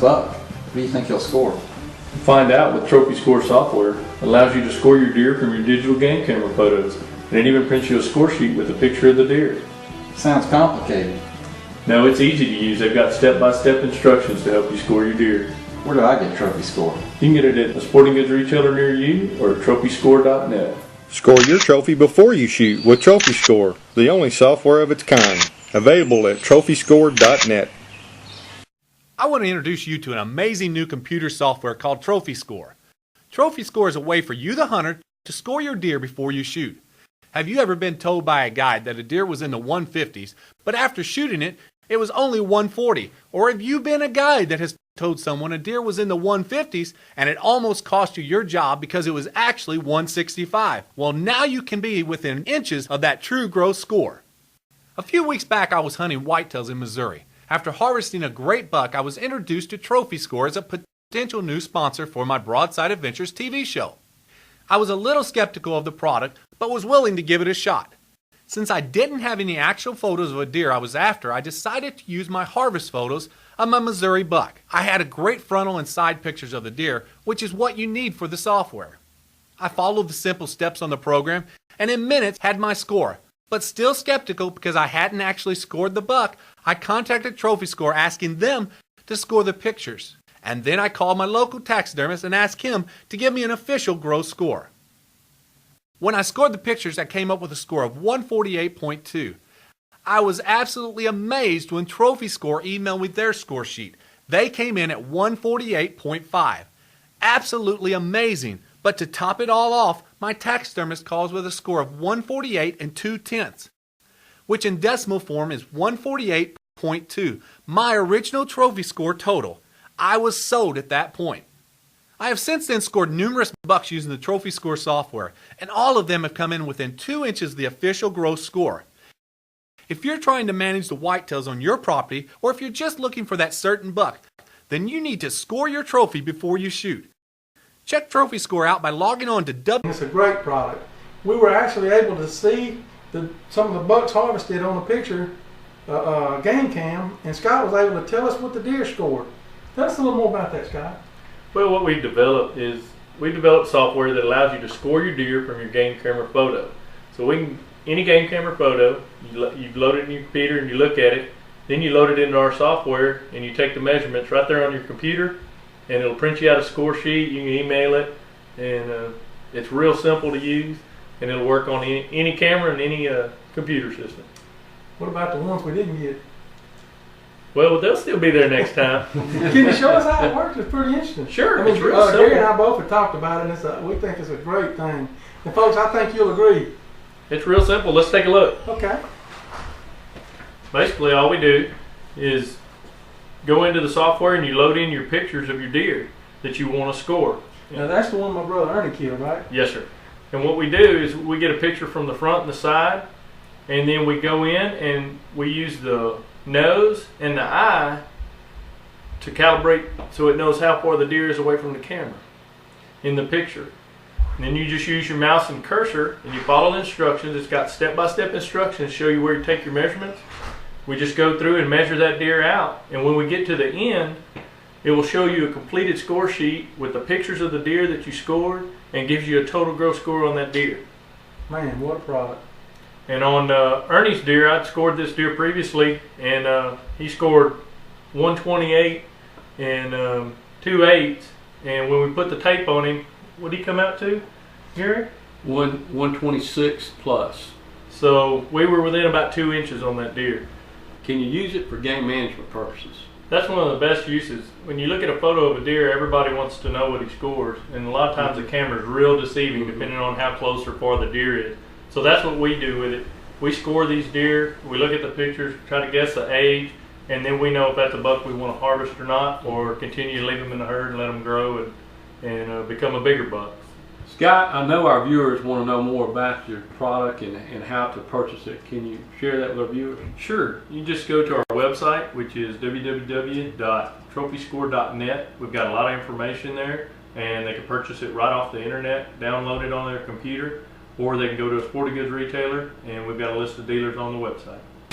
buck. What do you think he'll score? Find out with Trophy Score software. Allows you to score your deer from your digital game camera photos, and it even prints you a score sheet with a picture of the deer. Sounds complicated. No, it's easy to use. They've got step-by-step instructions to help you score your deer. Where do I get Trophy Score? You can get it at a sporting goods retailer near you or TrophyScore.net. Score your trophy before you shoot with Trophy Score, the only software of its kind. Available at TrophyScore.net. I want to introduce you to an amazing new computer software called Trophy Score. Trophy Score is a way for you, the hunter, to score your deer before you shoot. Have you ever been told by a guide that a deer was in the 150s, but after shooting it, it was only 140? Or have you been a guide that has told someone a deer was in the 150s and it almost cost you your job because it was actually 165? Well, now you can be within inches of that true gross score. A few weeks back, I was hunting whitetails in Missouri. After harvesting a great buck, I was introduced to Trophy Score as a potential new sponsor for my Broadside Adventures TV show. I was a little skeptical of the product, but was willing to give it a shot. Since I didn't have any actual photos of a deer I was after, I decided to use my harvest photos of my Missouri buck. I had a great frontal and side pictures of the deer, which is what you need for the software. I followed the simple steps on the program, and in minutes had my score. But still skeptical because I hadn't actually scored the buck, I contacted Trophy Score asking them to score the pictures. And then I called my local taxidermist and asked him to give me an official gross score. When I scored the pictures, I came up with a score of 148.2. I was absolutely amazed when Trophy Score emailed me their score sheet. They came in at 148.5. Absolutely amazing. But to top it all off, my taxidermist calls with a score of 148 and 2/10, which in decimal form is 148.2, my original Trophy Score total. I was sold at that point. I have since then scored numerous bucks using the Trophy Score software, and all of them have come in within 2 inches of the official gross score. If you're trying to manage the whitetails on your property, or if you're just looking for that certain buck, then you need to score your trophy before you shoot. Check Trophy Score out by logging on to It's a great product. We were actually able to see some of the bucks harvested on the picture game cam, and Scott was able to tell us what the deer scored. Tell us a little more about that, Scott. Well, what we've developed is software that allows you to score your deer from your game camera photo. So any game camera photo, you load it in your computer and you look at it, then you load it into our software and you take the measurements right there on your computer, and it'll print you out a score sheet. You can email it, and it's real simple to use, and it'll work on any camera and any computer system. What about the ones we didn't get? Well, they'll still be there next time. Can you show us how it works? It's pretty interesting. Sure, I mean, it's real simple. Gary and I both have talked about it, and we think it's a great thing. And folks, I think you'll agree. It's real simple. Let's take a look. Okay. Basically, all we do is go into the software and you load in your pictures of your deer that you want to score. Now that's the one my brother Ernie killed, right? Yes, sir. And what we do is we get a picture from the front and the side, and then we go in and we use the nose and the eye to calibrate so it knows how far the deer is away from the camera in the picture. And then you just use your mouse and cursor and you follow the instructions. It's got step-by-step instructions to show you where to take your measurements. We just go through and measure that deer out, and when we get to the end, it will show you a completed score sheet with the pictures of the deer that you scored and gives you a total gross score on that deer. Man, what a product. And on Ernie's deer, I'd scored this deer previously, and he scored 128 and 2/8. And when we put the tape on him, what did he come out to, Gary? 126 plus. So we were within about 2 inches on that deer. Can you use it for game management purposes? That's one of the best uses. When you look at a photo of a deer, everybody wants to know what he scores, and a lot of times the camera is real deceiving depending on how close or far the deer is. So that's what we do with it. We score these deer, we look at the pictures, try to guess the age, and then we know if that's a buck we want to harvest or not, or continue to leave them in the herd and let them grow and become a bigger buck. Scott, I know our viewers want to know more about your product and how to purchase it. Can you share that with our viewers? Sure. You just go to our website, which is www.trophyscore.net. We've got a lot of information there, and they can purchase it right off the internet, download it on their computer, or they can go to a sporting goods retailer, and we've got a list of dealers on the website.